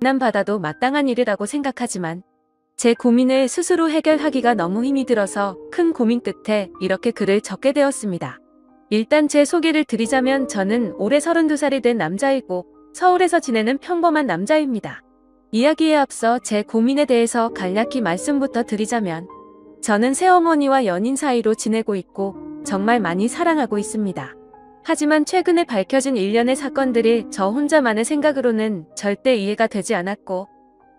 비난받아도 마땅한 일이라고 생각하지만 제 고민을 스스로 해결하기가 너무 힘이 들어서 큰 고민 끝에 이렇게 글을 적게 되었습니다. 일단 제 소개를 드리자면 저는 올해 32살이 된 남자이고 서울에서 지내는 평범한 남자입니다. 이야기에 앞서 제 고민에 대해서 간략히 말씀부터 드리자면 저는 새어머니와 연인 사이로 지내고 있고 정말 많이 사랑하고 있습니다. 하지만 최근에 밝혀진 일련의 사건들이 저 혼자만의 생각으로는 절대 이해가 되지 않았고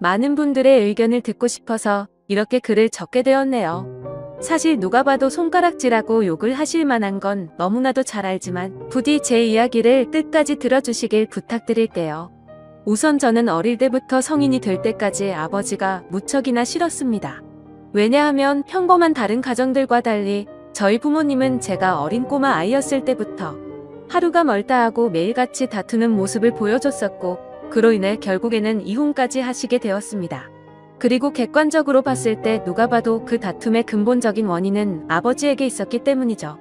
많은 분들의 의견을 듣고 싶어서 이렇게 글을 적게 되었네요. 사실 누가 봐도 손가락질하고 욕을 하실 만한 건 너무나도 잘 알지만 부디 제 이야기를 끝까지 들어주시길 부탁드릴게요. 우선 저는 어릴 때부터 성인이 될 때까지 아버지가 무척이나 싫었습니다. 왜냐하면 평범한 다른 가정들과 달리 저희 부모님은 제가 어린 꼬마 아이였을 때부터 하루가 멀다 하고 매일같이 다투는 모습을 보여줬었고 그로 인해 결국에는 이혼까지 하시게 되었습니다. 그리고 객관적으로 봤을 때 누가 봐도 그 다툼의 근본적인 원인은 아버지에게 있었기 때문이죠.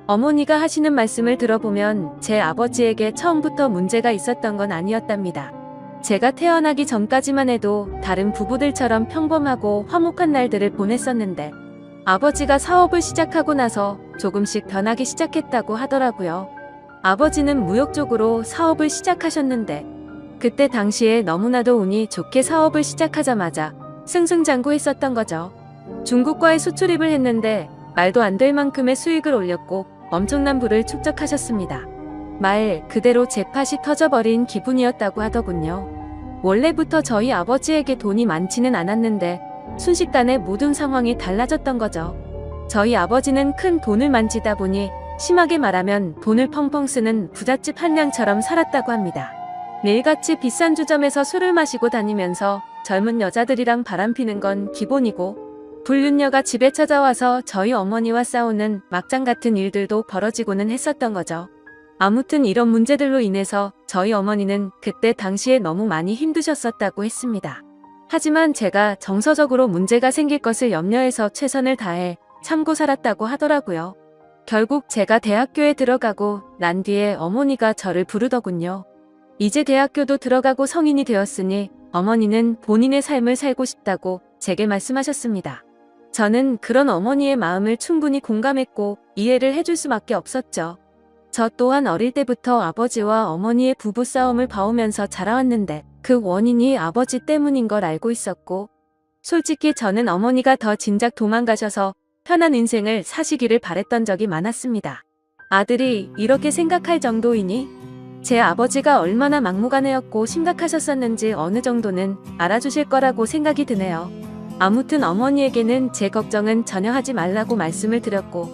어머니가 하시는 말씀을 들어보면 제 아버지에게 처음부터 문제가 있었던 건 아니었답니다. 제가 태어나기 전까지만 해도 다른 부부들처럼 평범하고 화목한 날들을 보냈었는데 아버지가 사업을 시작하고 나서 조금씩 변하기 시작했다고 하더라고요. 아버지는 무역 쪽으로 사업을 시작하셨는데 그때 당시에 너무나도 운이 좋게 사업을 시작하자마자 승승장구했었던 거죠. 중국과의 수출입을 했는데 말도 안 될 만큼의 수익을 올렸고 엄청난 부를 축적하셨습니다. 말 그대로 jet팟이 터져버린 기분이었다고 하더군요. 원래부터 저희 아버지에게 돈이 많지는 않았는데 순식간에 모든 상황이 달라졌던 거죠. 저희 아버지는 큰 돈을 만지다 보니 심하게 말하면 돈을 펑펑 쓰는 부잣집 한량처럼 살았다고 합니다. 매일같이 비싼 주점에서 술을 마시고 다니면서 젊은 여자들이랑 바람피는 건 기본이고 불륜녀가 집에 찾아와서 저희 어머니와 싸우는 막장 같은 일들도 벌어지고는 했었던 거죠. 아무튼 이런 문제들로 인해서 저희 어머니는 그때 당시에 너무 많이 힘드셨었다고 했습니다. 하지만 제가 정서적으로 문제가 생길 것을 염려해서 최선을 다해 참고 살았다고 하더라고요. 결국 제가 대학교에 들어가고 난 뒤에 어머니가 저를 부르더군요. 이제 대학교도 들어가고 성인이 되었으니 어머니는 본인의 삶을 살고 싶다고 제게 말씀하셨습니다. 저는 그런 어머니의 마음을 충분히 공감했고 이해를 해줄 수밖에 없었죠. 저 또한 어릴 때부터 아버지와 어머니의 부부싸움을 봐오면서 자라왔는데 그 원인이 아버지 때문인 걸 알고 있었고 솔직히 저는 어머니가 더 진작 도망가셔서 편한 인생을 사시기를 바랬던 적이 많았습니다. 아들이 이렇게 생각할 정도이니 제 아버지가 얼마나 막무가내였고 심각하셨었는지 어느 정도는 알아주실 거라고 생각이 드네요. 아무튼 어머니에게는 제 걱정은 전혀 하지 말라고 말씀을 드렸고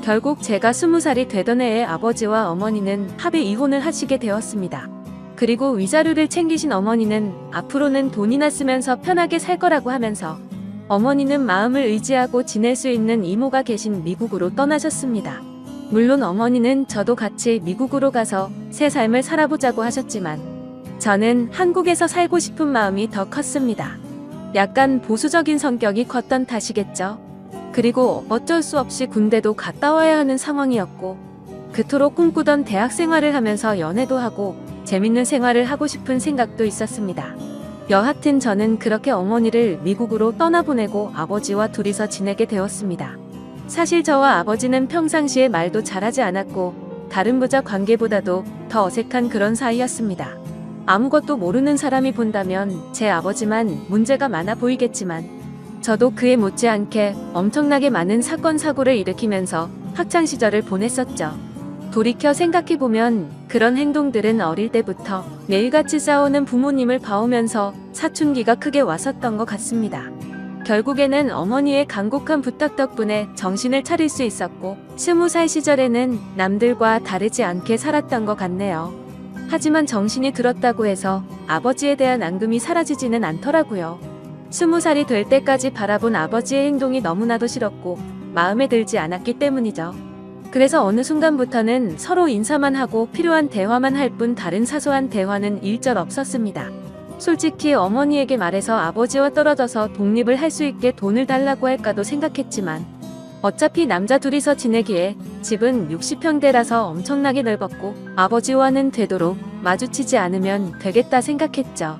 결국 제가 20살이 되던 해에 아버지와 어머니는 합의 이혼을 하시게 되었습니다. 그리고 위자료를 챙기신 어머니는 앞으로는 돈이나 쓰면서 편하게 살 거라고 하면서 어머니는 마음을 의지하고 지낼 수 있는 이모가 계신 미국으로 떠나셨습니다. 물론 어머니는 저도 같이 미국으로 가서 새 삶을 살아보자고 하셨지만 저는 한국에서 살고 싶은 마음이 더 컸습니다. 약간 보수적인 성격이 컸던 탓이겠죠. 그리고 어쩔 수 없이 군대도 갔다 와야 하는 상황이었고 그토록 꿈꾸던 대학 생활을 하면서 연애도 하고 재밌는 생활을 하고 싶은 생각도 있었습니다. 여하튼 저는 그렇게 어머니를 미국으로 떠나보내고 아버지와 둘이서 지내게 되었습니다. 사실 저와 아버지는 평상시에 말도 잘하지 않았고 다른 부자 관계보다도 더 어색한 그런 사이였습니다. 아무것도 모르는 사람이 본다면 제 아버지만 문제가 많아 보이겠지만 저도 그에 못지않게 엄청나게 많은 사건 사고를 일으키면서 학창시절을 보냈었죠. 돌이켜 생각해보면 그런 행동들은 어릴 때부터 매일같이 싸우는 부모님을 봐오면서 사춘기가 크게 왔었던 것 같습니다. 결국에는 어머니의 간곡한 부탁 덕분에 정신을 차릴 수 있었고 20살 시절에는 남들과 다르지 않게 살았던 것 같네요. 하지만 정신이 들었다고 해서 아버지에 대한 앙금이 사라지지는 않더라고요. 20살이 될 때까지 바라본 아버지의 행동이 너무나도 싫었고 마음에 들지 않았기 때문이죠. 그래서 어느 순간부터는 서로 인사만 하고 필요한 대화만 할 뿐 다른 사소한 대화는 일절 없었습니다. 솔직히 어머니에게 말해서 아버지와 떨어져서 독립을 할 수 있게 돈을 달라고 할까도 생각했지만 어차피 남자 둘이서 지내기에 집은 60평대라서 엄청나게 넓었고 아버지와는 되도록 마주치지 않으면 되겠다 생각했죠.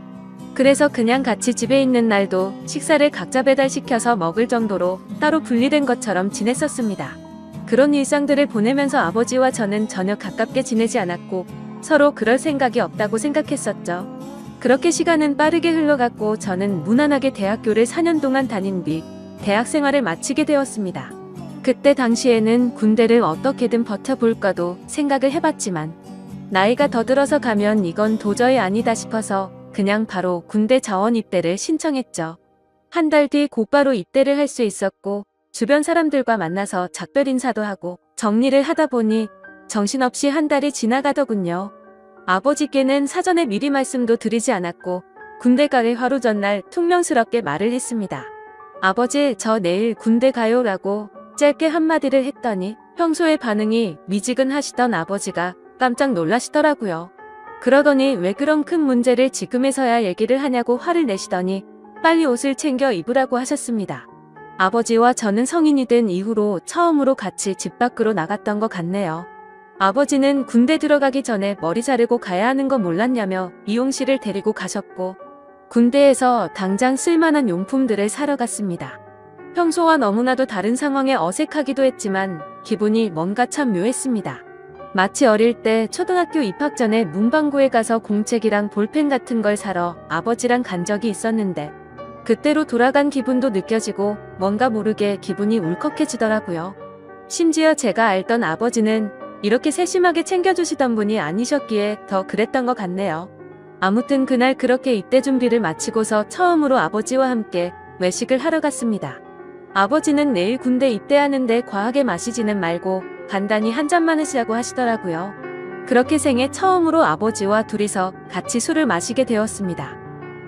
그래서 그냥 같이 집에 있는 날도 식사를 각자 배달시켜서 먹을 정도로 따로 분리된 것처럼 지냈었습니다. 그런 일상들을 보내면서 아버지와 저는 전혀 가깝게 지내지 않았고 서로 그럴 생각이 없다고 생각했었죠. 그렇게 시간은 빠르게 흘러갔고 저는 무난하게 대학교를 4년 동안 다닌 뒤 대학 생활을 마치게 되었습니다. 그때 당시에는 군대를 어떻게든 버텨볼까도 생각을 해봤지만 나이가 더 들어서 가면 이건 도저히 아니다 싶어서 그냥 바로 군대 자원 입대를 신청했죠. 한 달 뒤 곧바로 입대를 할 수 있었고 주변 사람들과 만나서 작별 인사도 하고 정리를 하다 보니 정신없이 한 달이 지나가더군요. 아버지께는 사전에 미리 말씀도 드리지 않았고 군대 가기 하루 전날 퉁명스럽게 말을 했습니다. 아버지, 저 내일 군대 가요 라고 짧게 한마디를 했더니 평소의 반응이 미지근하시던 아버지가 깜짝 놀라시더라고요. 그러더니 왜 그런 큰 문제를 지금에서야 얘기를 하냐고 화를 내시더니 빨리 옷을 챙겨 입으라고 하셨습니다. 아버지와 저는 성인이 된 이후로 처음으로 같이 집 밖으로 나갔던 것 같네요. 아버지는 군대 들어가기 전에 머리 자르고 가야 하는 거 몰랐냐며 미용실을 데리고 가셨고 군대에서 당장 쓸만한 용품들을 사러 갔습니다. 평소와 너무나도 다른 상황에 어색하기도 했지만 기분이 뭔가 참 묘했습니다. 마치 어릴 때 초등학교 입학 전에 문방구에 가서 공책이랑 볼펜 같은 걸 사러 아버지랑 간 적이 있었는데 그때로 돌아간 기분도 느껴지고 뭔가 모르게 기분이 울컥해지더라고요. 심지어 제가 알던 아버지는 이렇게 세심하게 챙겨주시던 분이 아니셨기에 더 그랬던 것 같네요. 아무튼 그날 그렇게 입대 준비를 마치고서 처음으로 아버지와 함께 외식을 하러 갔습니다. 아버지는 내일 군대 입대하는데 과하게 마시지는 말고 간단히 한 잔만 하시라고 하시더라고요. 그렇게 생애 처음으로 아버지와 둘이서 같이 술을 마시게 되었습니다.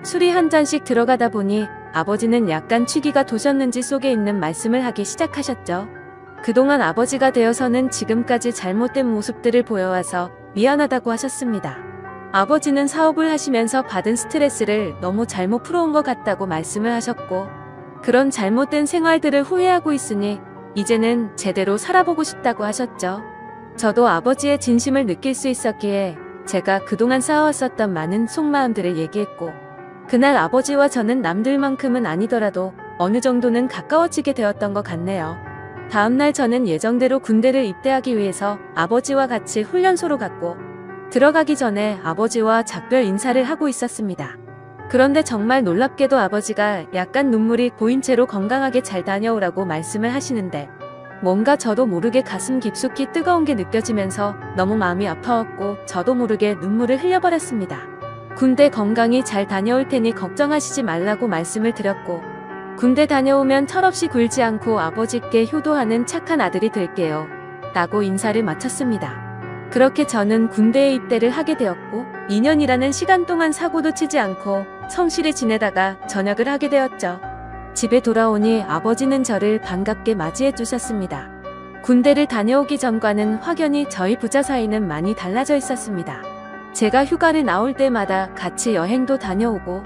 술이 한 잔씩 들어가다 보니 아버지는 약간 취기가 도셨는지 속에 있는 말씀을 하기 시작하셨죠. 그동안 아버지가 되어서는 지금까지 잘못된 모습들을 보여와서 미안하다고 하셨습니다. 아버지는 사업을 하시면서 받은 스트레스를 너무 잘못 풀어온 것 같다고 말씀을 하셨고 그런 잘못된 생활들을 후회하고 있으니 이제는 제대로 살아보고 싶다고 하셨죠. 저도 아버지의 진심을 느낄 수 있었기에 제가 그동안 쌓아왔었던 많은 속마음들을 얘기했고 그날 아버지와 저는 남들만큼은 아니더라도 어느 정도는 가까워지게 되었던 것 같네요. 다음날 저는 예정대로 군대를 입대하기 위해서 아버지와 같이 훈련소로 갔고 들어가기 전에 아버지와 작별 인사를 하고 있었습니다. 그런데 정말 놀랍게도 아버지가 약간 눈물이 고인 채로 건강하게 잘 다녀오라고 말씀을 하시는데 뭔가 저도 모르게 가슴 깊숙이 뜨거운 게 느껴지면서 너무 마음이 아파왔고 저도 모르게 눈물을 흘려버렸습니다. 군대 건강히 잘 다녀올 테니 걱정하시지 말라고 말씀을 드렸고 군대 다녀오면 철없이 굴지 않고 아버지께 효도하는 착한 아들이 될게요 라고 인사를 마쳤습니다. 그렇게 저는 군대에 입대를 하게 되었고 2년이라는 시간 동안 사고도 치지 않고 성실히 지내다가 전역을 하게 되었죠. 집에 돌아오니 아버지는 저를 반갑게 맞이해 주셨습니다. 군대를 다녀오기 전과는 확연히 저희 부자 사이는 많이 달라져 있었습니다. 제가 휴가를 나올 때마다 같이 여행도 다녀오고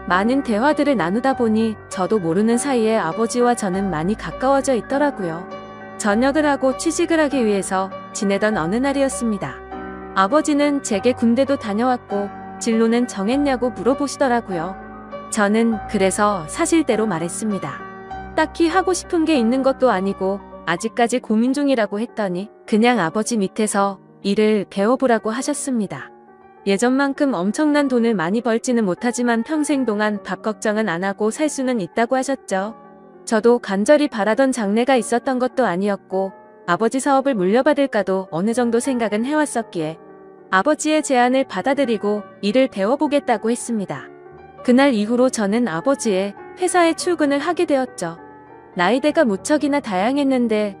많은 대화들을 나누다 보니 저도 모르는 사이에 아버지와 저는 많이 가까워져 있더라고요. 전역을 하고 취직을 하기 위해서 지내던 어느 날이었습니다. 아버지는 제게 군대도 다녀왔고 진로는 정했냐고 물어보시더라고요. 저는 그래서 사실대로 말했습니다. 딱히 하고 싶은 게 있는 것도 아니고 아직까지 고민 중이라고 했더니 그냥 아버지 밑에서 일을 배워보라고 하셨습니다. 예전만큼 엄청난 돈을 많이 벌지는 못하지만 평생 동안 밥 걱정은 안 하고 살 수는 있다고 하셨죠. 저도 간절히 바라던 장래가 있었던 것도 아니었고 아버지 사업을 물려받을까도 어느 정도 생각은 해왔었기에 아버지의 제안을 받아들이고 일을 배워보겠다고 했습니다. 그날 이후로 저는 아버지의 회사에 출근을 하게 되었죠. 나이대가 무척이나 다양했는데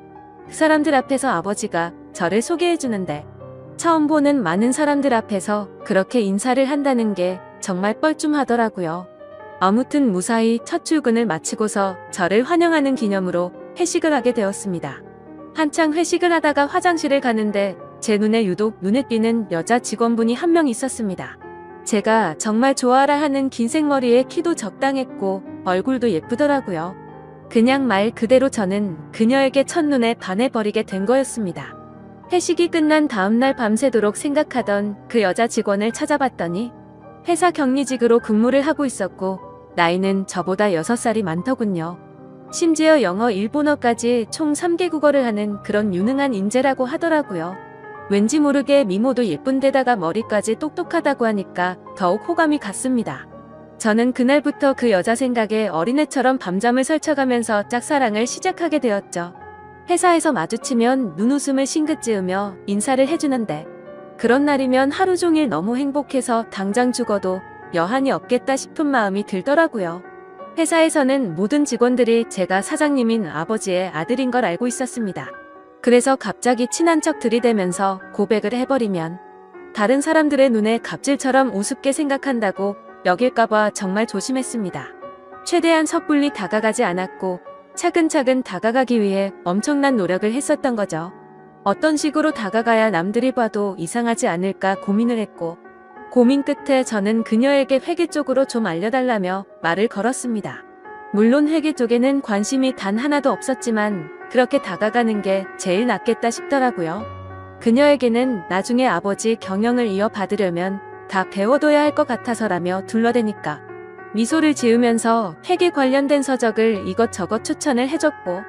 그 사람들 앞에서 아버지가 저를 소개해주는데 처음 보는 많은 사람들 앞에서 그렇게 인사를 한다는 게 정말 뻘쭘하더라고요. 아무튼 무사히 첫 출근을 마치고서 저를 환영하는 기념으로 회식을 하게 되었습니다. 한창 회식을 하다가 화장실을 가는데 제 눈에 유독 눈에 띄는 여자 직원분이 한 명 있었습니다. 제가 정말 좋아라 하는 긴 생머리에 키도 적당했고 얼굴도 예쁘더라고요. 그냥 말 그대로 저는 그녀에게 첫눈에 반해버리게 된 거였습니다. 회식이 끝난 다음날 밤새도록 생각하던 그 여자 직원을 찾아봤더니 회사 격리직으로 근무를 하고 있었고 나이는 저보다 6살이 많더군요. 심지어 영어, 일본어까지 총 3개 국어를 하는 그런 유능한 인재라고 하더라고요. 왠지 모르게 미모도 예쁜데다가 머리까지 똑똑하다고 하니까 더욱 호감이 갔습니다. 저는 그날부터 그 여자 생각에 어린애처럼 밤잠을 설쳐가면서 짝사랑을 시작하게 되었죠. 회사에서 마주치면 눈웃음을 싱긋 지으며 인사를 해주는데 그런 날이면 하루 종일 너무 행복해서 당장 죽어도 여한이 없겠다 싶은 마음이 들더라고요. 회사에서는 모든 직원들이 제가 사장님인 아버지의 아들인 걸 알고 있었습니다. 그래서 갑자기 친한 척 들이대면서 고백을 해버리면 다른 사람들의 눈에 갑질처럼 우습게 생각한다고 여길까봐 정말 조심했습니다. 최대한 섣불리 다가가지 않았고 차근차근 다가가기 위해 엄청난 노력을 했었던 거죠. 어떤 식으로 다가가야 남들이 봐도 이상하지 않을까 고민을 했고 고민 끝에 저는 그녀에게 회계 쪽으로 좀 알려달라며 말을 걸었습니다. 물론 회계 쪽에는 관심이 단 하나도 없었지만 그렇게 다가가는 게 제일 낫겠다 싶더라고요. 그녀에게는 나중에 아버지 경영을 이어받으려면 다 배워둬야 할 것 같아서라며 둘러대니까 미소를 지으면서 회계 관련된 서적을 이것저것 추천을 해줬고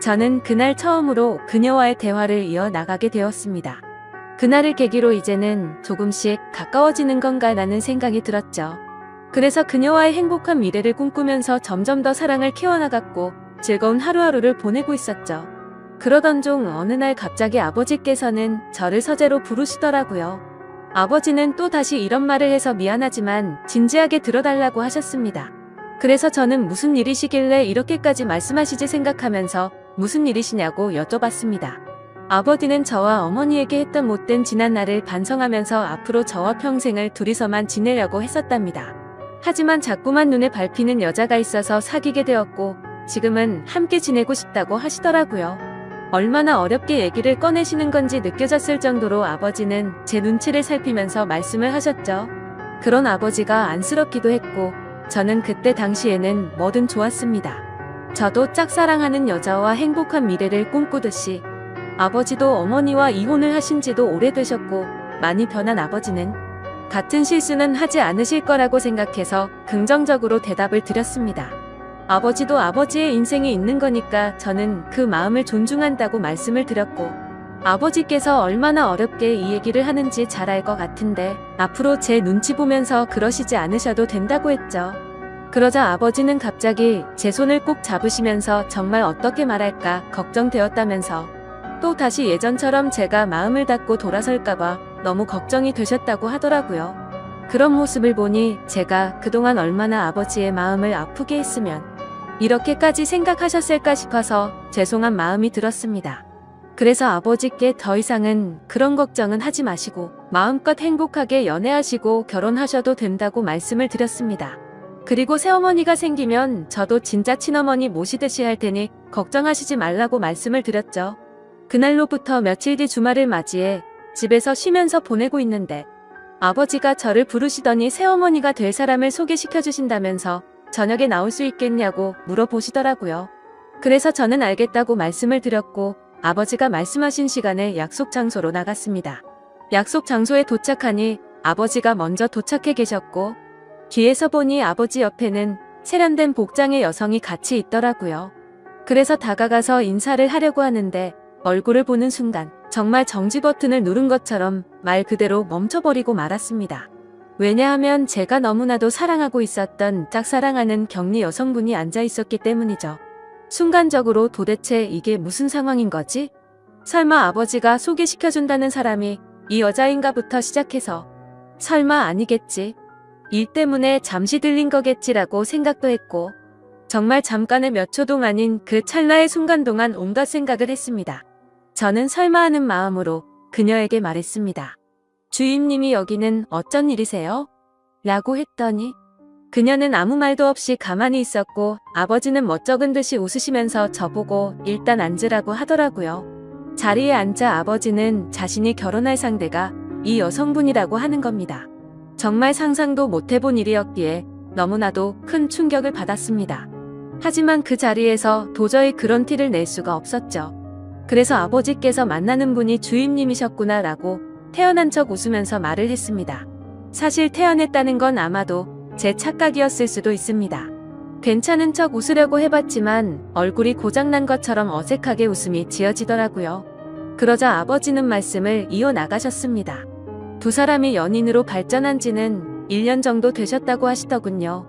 저는 그날 처음으로 그녀와의 대화를 이어나가게 되었습니다. 그날을 계기로 이제는 조금씩 가까워지는 건가라는 생각이 들었죠. 그래서 그녀와의 행복한 미래를 꿈꾸면서 점점 더 사랑을 키워나갔고 즐거운 하루하루를 보내고 있었죠. 그러던 중 어느 날 갑자기 아버지께서는 저를 서재로 부르시더라고요. 아버지는 또 다시 이런 말을 해서 미안하지만 진지하게 들어달라고 하셨습니다. 그래서 저는 무슨 일이시길래 이렇게까지 말씀하시지 생각하면서 무슨 일이시냐고 여쭤봤습니다. 아버지는 저와 어머니에게 했던 못된 지난 날을 반성하면서 앞으로 저와 평생을 둘이서만 지내려고 했었답니다. 하지만 자꾸만 눈에 밟히는 여자가 있어서 사귀게 되었고 지금은 함께 지내고 싶다고 하시더라고요. 얼마나 어렵게 얘기를 꺼내시는 건지 느껴졌을 정도로 아버지는 제 눈치를 살피면서 말씀을 하셨죠. 그런 아버지가 안쓰럽기도 했고 저는 그때 당시에는 뭐든 좋았습니다. 저도 짝사랑하는 여자와 행복한 미래를 꿈꾸듯이 아버지도 어머니와 이혼을 하신 지도 오래되셨고 많이 변한 아버지는 같은 실수는 하지 않으실 거라고 생각해서 긍정적으로 대답을 드렸습니다. 아버지도 아버지의 인생이 있는 거니까 저는 그 마음을 존중한다고 말씀을 드렸고 아버지께서 얼마나 어렵게 이 얘기를 하는지 잘 알 것 같은데 앞으로 제 눈치 보면서 그러시지 않으셔도 된다고 했죠. 그러자 아버지는 갑자기 제 손을 꼭 잡으시면서 정말 어떻게 말할까 걱정되었다면서 또 다시 예전처럼 제가 마음을 닫고 돌아설까봐 너무 걱정이 되셨다고 하더라고요. 그런 모습을 보니 제가 그동안 얼마나 아버지의 마음을 아프게 했으면 이렇게까지 생각하셨을까 싶어서 죄송한 마음이 들었습니다. 그래서 아버지께 더 이상은 그런 걱정은 하지 마시고 마음껏 행복하게 연애하시고 결혼하셔도 된다고 말씀을 드렸습니다. 그리고 새어머니가 생기면 저도 진짜 친어머니 모시듯이 할 테니 걱정하시지 말라고 말씀을 드렸죠. 그날로부터 며칠 뒤 주말을 맞이해 집에서 쉬면서 보내고 있는데 아버지가 저를 부르시더니 새어머니가 될 사람을 소개시켜 주신다면서 저녁에 나올 수 있겠냐고 물어보시더라고요. 그래서 저는 알겠다고 말씀을 드렸고 아버지가 말씀하신 시간에 약속 장소로 나갔습니다. 약속 장소에 도착하니 아버지가 먼저 도착해 계셨고 뒤에서 보니 아버지 옆에는 세련된 복장의 여성이 같이 있더라고요. 그래서 다가가서 인사를 하려고 하는데 얼굴을 보는 순간 정말 정지 버튼을 누른 것처럼 말 그대로 멈춰버리고 말았습니다. 왜냐하면 제가 너무나도 사랑하고 있었던 짝사랑하는 격리 여성분이 앉아 있었기 때문이죠. 순간적으로 도대체 이게 무슨 상황인 거지? 설마 아버지가 소개시켜준다는 사람이 이 여자인가부터 시작해서 설마 아니겠지? 일 때문에 잠시 들린 거겠지라고 생각도 했고 정말 잠깐의 몇 초 동안인 그 찰나의 순간 동안 온갖 생각을 했습니다. 저는 설마 하는 마음으로 그녀에게 말했습니다. 주임님이 여기는 어쩐 일이세요? 라고 했더니 그녀는 아무 말도 없이 가만히 있었고 아버지는 멋쩍은 듯이 웃으시면서 저보고 일단 앉으라고 하더라고요. 자리에 앉자 아버지는 자신이 결혼할 상대가 이 여성분이라고 하는 겁니다. 정말 상상도 못해본 일이었기에 너무나도 큰 충격을 받았습니다. 하지만 그 자리에서 도저히 그런 티를 낼 수가 없었죠. 그래서 아버지께서 만나는 분이 주임님이셨구나 라고 태연한 척 웃으면서 말을 했습니다. 사실 태연했다는 건 아마도 제 착각이었을 수도 있습니다. 괜찮은 척 웃으려고 해봤지만 얼굴이 고장난 것처럼 어색하게 웃음이 지어지더라고요. 그러자 아버지는 말씀을 이어나가셨습니다. 두 사람이 연인으로 발전한 지는 1년 정도 되셨다고 하시더군요.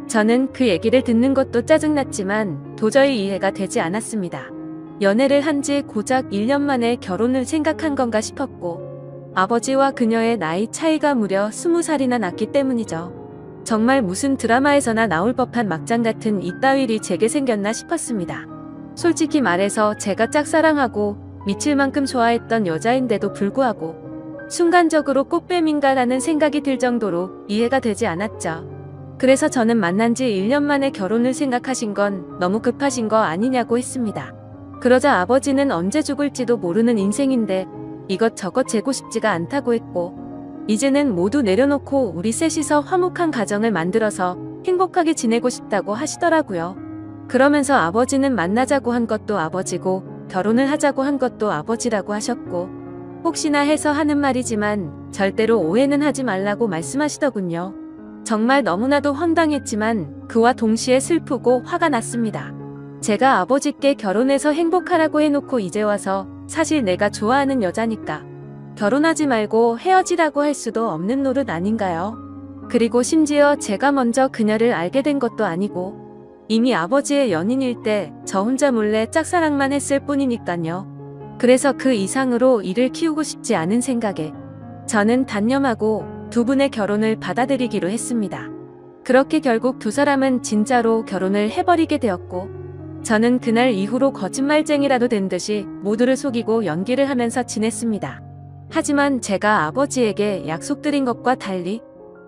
저는 그 얘기를 듣는 것도 짜증났지만 도저히 이해가 되지 않았습니다. 연애를 한 지 고작 1년 만에 결혼을 생각한 건가 싶었고 아버지와 그녀의 나이 차이가 무려 20살이나 났기 때문이죠. 정말 무슨 드라마에서나 나올 법한 막장 같은 이따위 일이 제게 생겼나 싶었습니다. 솔직히 말해서 제가 짝사랑하고 미칠 만큼 좋아했던 여자인데도 불구하고 순간적으로 꽃뱀인가라는 생각이 들 정도로 이해가 되지 않았죠. 그래서 저는 만난 지 1년 만에 결혼을 생각하신 건 너무 급하신 거 아니냐고 했습니다. 그러자 아버지는 언제 죽을지도 모르는 인생인데 이것저것 재고 싶지가 않다고 했고 이제는 모두 내려놓고 우리 셋이서 화목한 가정을 만들어서 행복하게 지내고 싶다고 하시더라고요. 그러면서 아버지는 만나자고 한 것도 아버지고 결혼을 하자고 한 것도 아버지라고 하셨고 혹시나 해서 하는 말이지만 절대로 오해는 하지 말라고 말씀하시더군요. 정말 너무나도 황당했지만 그와 동시에 슬프고 화가 났습니다. 제가 아버지께 결혼해서 행복하라고 해놓고 이제 와서 사실 내가 좋아하는 여자니까 결혼하지 말고 헤어지라고 할 수도 없는 노릇 아닌가요? 그리고 심지어 제가 먼저 그녀를 알게 된 것도 아니고 이미 아버지의 연인일 때 저 혼자 몰래 짝사랑만 했을 뿐이니까요. 그래서 그 이상으로 이를 키우고 싶지 않은 생각에 저는 단념하고 두 분의 결혼을 받아들이기로 했습니다. 그렇게 결국 두 사람은 진짜로 결혼을 해버리게 되었고 저는 그날 이후로 거짓말쟁이라도 된 듯이 모두를 속이고 연기를 하면서 지냈습니다. 하지만 제가 아버지에게 약속드린 것과 달리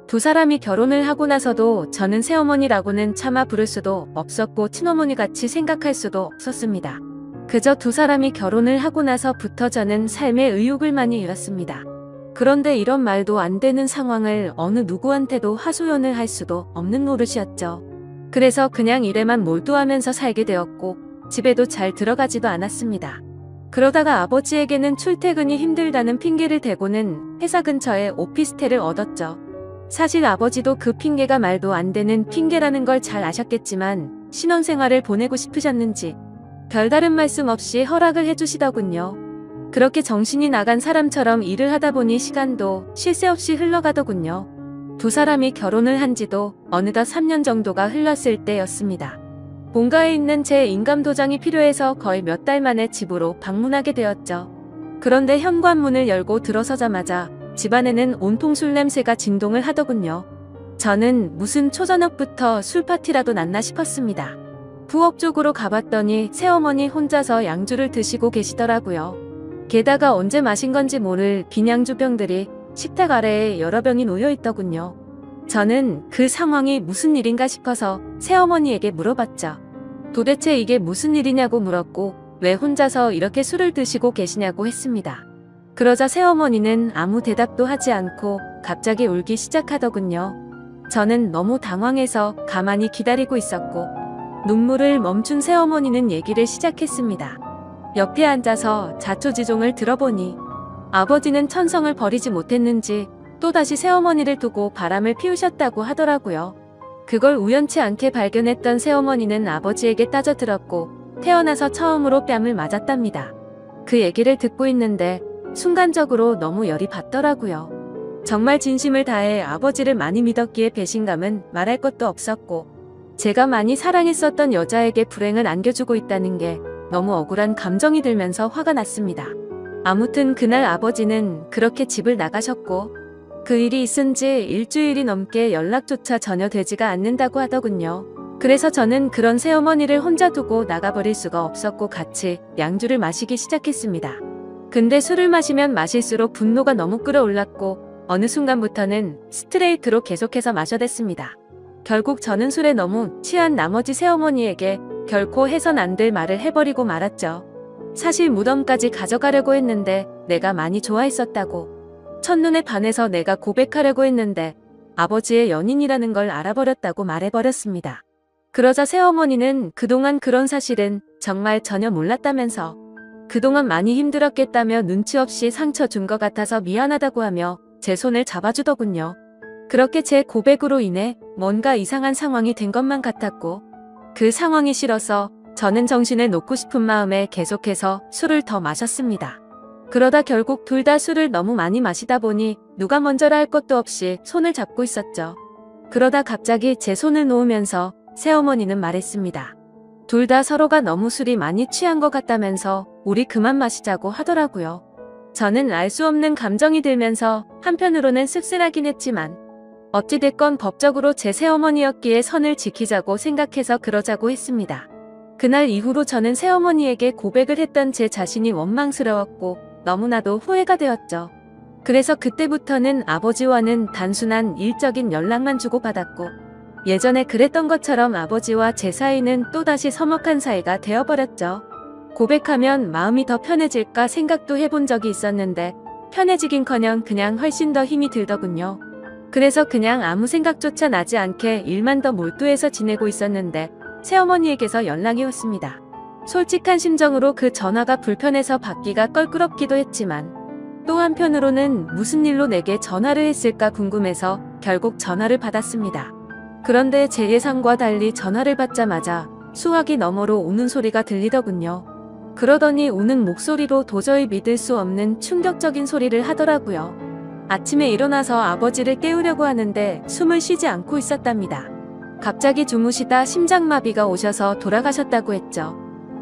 두 사람이 결혼을 하고 나서도 저는 새어머니라고는 차마 부를 수도 없었고 친어머니같이 생각할 수도 없었습니다. 그저 두 사람이 결혼을 하고 나서부터 저는 삶의 의욕을 많이 잃었습니다. 그런데 이런 말도 안 되는 상황을 어느 누구한테도 하소연을 할 수도 없는 노릇이었죠. 그래서 그냥 일에만 몰두하면서 살게 되었고 집에도 잘 들어가지도 않았습니다. 그러다가 아버지에게는 출퇴근이 힘들다는 핑계를 대고는 회사 근처에 오피스텔을 얻었죠. 사실 아버지도 그 핑계가 말도 안 되는 핑계라는 걸 잘 아셨겠지만 신혼생활을 보내고 싶으셨는지 별다른 말씀 없이 허락을 해주시더군요. 그렇게 정신이 나간 사람처럼 일을 하다 보니 시간도 쉴 새 없이 흘러가더군요. 두 사람이 결혼을 한 지도 어느덧 3년 정도가 흘렀을 때였습니다. 본가에 있는 제 인감도장이 필요해서 거의 몇 달 만에 집으로 방문하게 되었죠. 그런데 현관문을 열고 들어서자마자 집안에는 온통 술 냄새가 진동을 하더군요. 저는 무슨 초저녁부터 술 파티라도 났나 싶었습니다. 부엌 쪽으로 가봤더니 새어머니 혼자서 양주를 드시고 계시더라고요. 게다가 언제 마신 건지 모를 빈양주 병들이 식탁 아래에 여러 병이 놓여 있더군요. 저는 그 상황이 무슨 일인가 싶어서 새어머니에게 물어봤죠. 도대체 이게 무슨 일이냐고 물었고 왜 혼자서 이렇게 술을 드시고 계시냐고 했습니다. 그러자 새어머니는 아무 대답도 하지 않고 갑자기 울기 시작하더군요. 저는 너무 당황해서 가만히 기다리고 있었고 눈물을 멈춘 새어머니는 얘기를 시작했습니다. 옆에 앉아서 자초지종을 들어보니 아버지는 천성을 버리지 못했는지 또다시 새어머니를 두고 바람을 피우셨다고 하더라고요. 그걸 우연치 않게 발견했던 새어머니는 아버지에게 따져들었고 태어나서 처음으로 뺨을 맞았답니다. 그 얘기를 듣고 있는데 순간적으로 너무 열이 받더라고요. 정말 진심을 다해 아버지를 많이 믿었기에 배신감은 말할 것도 없었고 제가 많이 사랑했었던 여자에게 불행을 안겨주고 있다는 게 너무 억울한 감정이 들면서 화가 났습니다. 아무튼 그날 아버지는 그렇게 집을 나가셨고 그 일이 있은 지 일주일이 넘게 연락조차 전혀 되지가 않는다고 하더군요. 그래서 저는 그런 새어머니를 혼자 두고 나가버릴 수가 없었고 같이 양주를 마시기 시작했습니다. 근데 술을 마시면 마실수록 분노가 너무 끌어올랐고 어느 순간부터는 스트레이트로 계속해서 마셔댔습니다. 결국 저는 술에 너무 취한 나머지 새어머니에게 결코 해선 안 될 말을 해버리고 말았죠. 사실 무덤까지 가져가려고 했는데 내가 많이 좋아했었다고. 첫눈에 반해서 내가 고백하려고 했는데 아버지의 연인이라는 걸 알아버렸다고 말해버렸습니다. 그러자 새어머니는 그동안 그런 사실은 정말 전혀 몰랐다면서 그동안 많이 힘들었겠다며 눈치 없이 상처 준 것 같아서 미안하다고 하며 제 손을 잡아주더군요. 그렇게 제 고백으로 인해 뭔가 이상한 상황이 된 것만 같았고 그 상황이 싫어서 저는 정신을 놓고 싶은 마음에 계속해서 술을 더 마셨습니다. 그러다 결국 둘 다 술을 너무 많이 마시다 보니 누가 먼저라 할 것도 없이 손을 잡고 있었죠. 그러다 갑자기 제 손을 놓으면서 새어머니는 말했습니다. 둘 다 서로가 너무 술이 많이 취한 것 같다면서 우리 그만 마시자고 하더라고요. 저는 알 수 없는 감정이 들면서 한편으로는 씁쓸하긴 했지만 어찌됐건 법적으로 제 새어머니였기에 선을 지키자고 생각해서 그러자고 했습니다. 그날 이후로 저는 새어머니에게 고백을 했던 제 자신이 원망스러웠고 너무나도 후회가 되었죠. 그래서 그때부터는 아버지와는 단순한 일적인 연락만 주고받았고 예전에 그랬던 것처럼 아버지와 제 사이는 또다시 서먹한 사이가 되어버렸죠. 고백하면 마음이 더 편해질까 생각도 해본 적이 있었는데 편해지긴커녕 그냥 훨씬 더 힘이 들더군요. 그래서 그냥 아무 생각조차 나지 않게 일만 더 몰두해서 지내고 있었는데 새어머니에게서 연락이 왔습니다. 솔직한 심정으로 그 전화가 불편해서 받기가 껄끄럽기도 했지만 또 한편으로는 무슨 일로 내게 전화를 했을까 궁금해서 결국 전화를 받았습니다. 그런데 제 예상과 달리 전화를 받자마자 수화기 너머로 우는 소리가 들리더군요. 그러더니 우는 목소리로 도저히 믿을 수 없는 충격적인 소리를 하더라고요. 아침에 일어나서 아버지를 깨우려고 하는데 숨을 쉬지 않고 있었답니다. 갑자기 주무시다 심장마비가 오셔서 돌아가셨다고 했죠.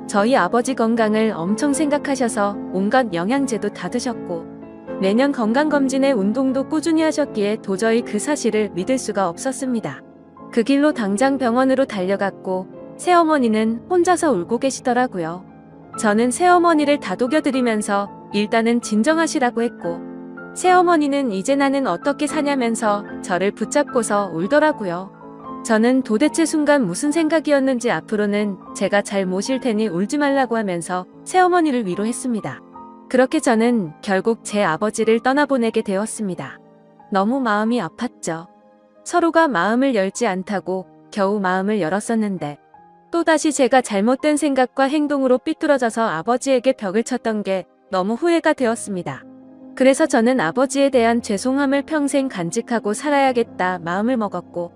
저희 아버지 건강을 엄청 생각하셔서 온갖 영양제도 다 드셨고 매년 건강검진에 운동도 꾸준히 하셨기에 도저히 그 사실을 믿을 수가 없었습니다. 그 길로 당장 병원으로 달려갔고 새어머니는 혼자서 울고 계시더라고요. 저는 새어머니를 다독여드리면서 일단은 진정하시라고 했고 새어머니는 이제 나는 어떻게 사냐면서 저를 붙잡고서 울더라고요. 저는 도대체 순간 무슨 생각이었는지 앞으로는 제가 잘 모실 테니 울지 말라고 하면서 새어머니를 위로했습니다. 그렇게 저는 결국 제 아버지를 떠나보내게 되었습니다. 너무 마음이 아팠죠. 서로가 마음을 열지 않다고 겨우 마음을 열었었는데 또다시 제가 잘못된 생각과 행동으로 삐뚤어져서 아버지에게 벽을 쳤던 게 너무 후회가 되었습니다. 그래서 저는 아버지에 대한 죄송함을 평생 간직하고 살아야겠다 마음을 먹었고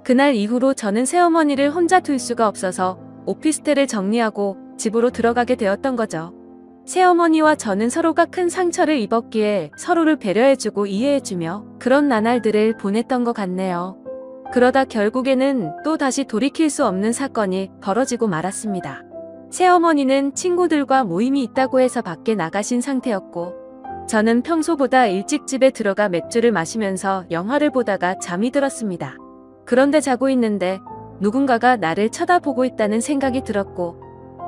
그날 이후로 저는 새어머니를 혼자 둘 수가 없어서 오피스텔을 정리하고 집으로 들어가게 되었던 거죠. 새어머니와 저는 서로가 큰 상처를 입었기에 서로를 배려해주고 이해해주며 그런 나날들을 보냈던 것 같네요. 그러다 결국에는 또 다시 돌이킬 수 없는 사건이 벌어지고 말았습니다. 새어머니는 친구들과 모임이 있다고 해서 밖에 나가신 상태였고 저는 평소보다 일찍 집에 들어가 맥주를 마시면서 영화를 보다가 잠이 들었습니다. 그런데 자고 있는데 누군가가 나를 쳐다보고 있다는 생각이 들었고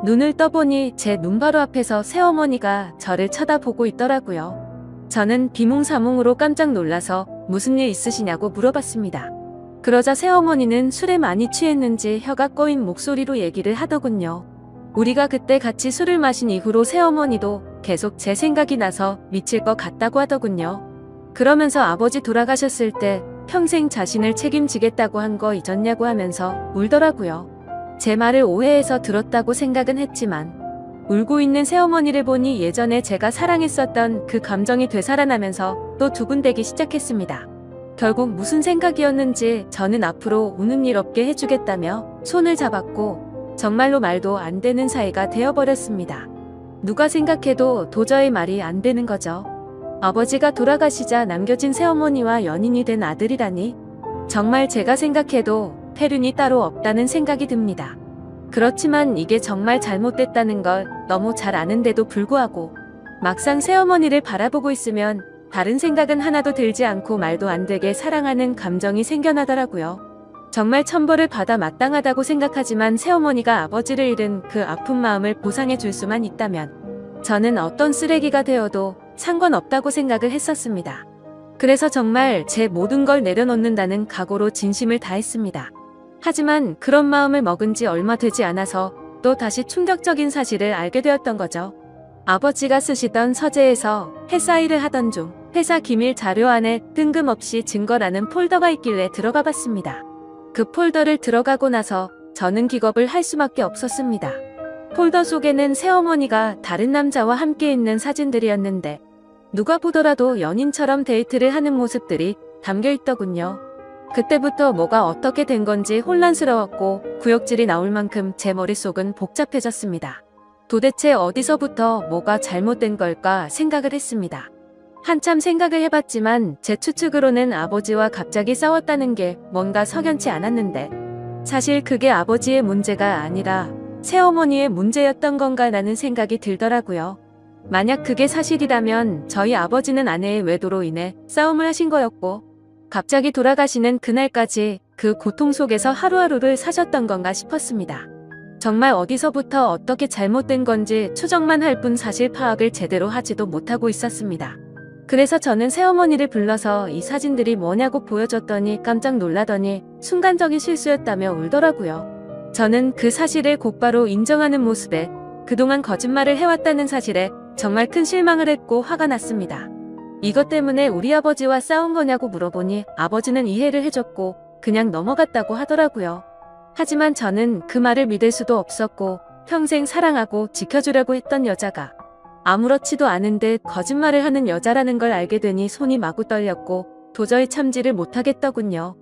눈을 떠보니 제 눈 바로 앞에서 새어머니가 저를 쳐다보고 있더라고요. 저는 비몽사몽으로 깜짝 놀라서 무슨 일 있으시냐고 물어봤습니다. 그러자 새어머니는 술에 많이 취했는지 혀가 꼬인 목소리로 얘기를 하더군요. 우리가 그때 같이 술을 마신 이후로 새어머니도 계속 제 생각이 나서 미칠 것 같다고 하더군요. 그러면서 아버지 돌아가셨을 때 평생 자신을 책임지겠다고 한 거 잊었냐고 하면서 울더라고요. 제 말을 오해해서 들었다고 생각은 했지만 울고 있는 새어머니를 보니 예전에 제가 사랑했었던 그 감정이 되살아나면서 또 두근대기 시작했습니다. 결국 무슨 생각이었는지 저는 앞으로 우는 일 없게 해주겠다며 손을 잡았고 정말로 말도 안 되는 사이가 되어버렸습니다. 누가 생각해도 도저히 말이 안 되는 거죠. 아버지가 돌아가시자 남겨진 새어머니와 연인이 된 아들이라니 정말 제가 생각해도 폐륜이 따로 없다는 생각이 듭니다. 그렇지만 이게 정말 잘못됐다는 걸 너무 잘 아는데도 불구하고 막상 새어머니를 바라보고 있으면 다른 생각은 하나도 들지 않고 말도 안 되게 사랑하는 감정이 생겨나더라고요. 정말 천벌을 받아 마땅하다고 생각하지만 새어머니가 아버지를 잃은 그 아픈 마음을 보상해 줄 수만 있다면 저는 어떤 쓰레기가 되어도 상관없다고 생각을 했었습니다. 그래서 정말 제 모든 걸 내려놓는다는 각오로 진심을 다했습니다. 하지만 그런 마음을 먹은 지 얼마 되지 않아서 또 다시 충격적인 사실을 알게 되었던 거죠. 아버지가 쓰시던 서재에서 회사일을 하던 중 회사 기밀 자료 안에 뜬금없이 증거라는 폴더가 있길래 들어가 봤습니다. 그 폴더를 들어가고 나서 저는 기겁을 할 수밖에 없었습니다. 폴더 속에는 새어머니가 다른 남자와 함께 있는 사진들이었는데 누가 보더라도 연인처럼 데이트를 하는 모습들이 담겨 있더군요. 그때부터 뭐가 어떻게 된 건지 혼란스러웠고 구역질이 나올 만큼 제 머릿속은 복잡해졌습니다. 도대체 어디서부터 뭐가 잘못된 걸까 생각을 했습니다. 한참 생각을 해봤지만 제 추측으로는 아버지와 갑자기 싸웠다는 게 뭔가 석연치 않았는데 사실 그게 아버지의 문제가 아니라 새어머니의 문제였던 건가라는 생각이 들더라고요. 만약 그게 사실이라면 저희 아버지는 아내의 외도로 인해 싸움을 하신 거였고 갑자기 돌아가시는 그날까지 그 고통 속에서 하루하루를 사셨던 건가 싶었습니다. 정말 어디서부터 어떻게 잘못된 건지 추정만 할 뿐 사실 파악을 제대로 하지도 못하고 있었습니다. 그래서 저는 새어머니를 불러서 이 사진들이 뭐냐고 보여줬더니 깜짝 놀라더니 순간적인 실수였다며 울더라고요. 저는 그 사실을 곧바로 인정하는 모습에 그동안 거짓말을 해왔다는 사실에 정말 큰 실망을 했고 화가 났습니다. 이것 때문에 우리 아버지와 싸운 거냐고 물어보니 아버지는 이해를 해줬고 그냥 넘어갔다고 하더라고요. 하지만 저는 그 말을 믿을 수도 없었고 평생 사랑하고 지켜주려고 했던 여자가 아무렇지도 않은 듯 거짓말을 하는 여자라는 걸 알게 되니 손이 마구 떨렸고 도저히 참지를 못하겠더군요.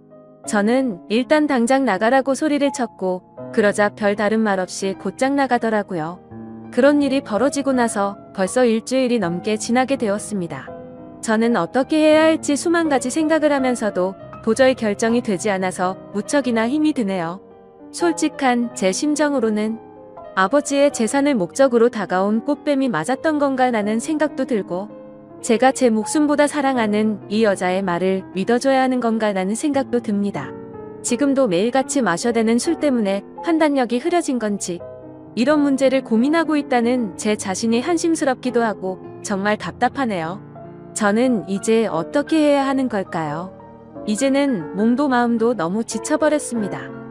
저는 일단 당장 나가라고 소리를 쳤고 그러자 별 다른 말 없이 곧장 나가더라고요. 그런 일이 벌어지고 나서 벌써 일주일이 넘게 지나게 되었습니다. 저는 어떻게 해야 할지 수만 가지 생각을 하면서도 도저히 결정이 되지 않아서 무척이나 힘이 드네요. 솔직한 제 심정으로는 아버지의 재산을 목적으로 다가온 꽃뱀이 맞았던 건가라는 생각도 들고 제가 제 목숨보다 사랑하는 이 여자의 말을 믿어줘야 하는 건가라는 생각도 듭니다. 지금도 매일같이 마셔대는 술 때문에 판단력이 흐려진 건지 이런 문제를 고민하고 있다는 제 자신이 한심스럽기도 하고 정말 답답하네요. 저는 이제 어떻게 해야 하는 걸까요? 이제는 몸도 마음도 너무 지쳐버렸습니다.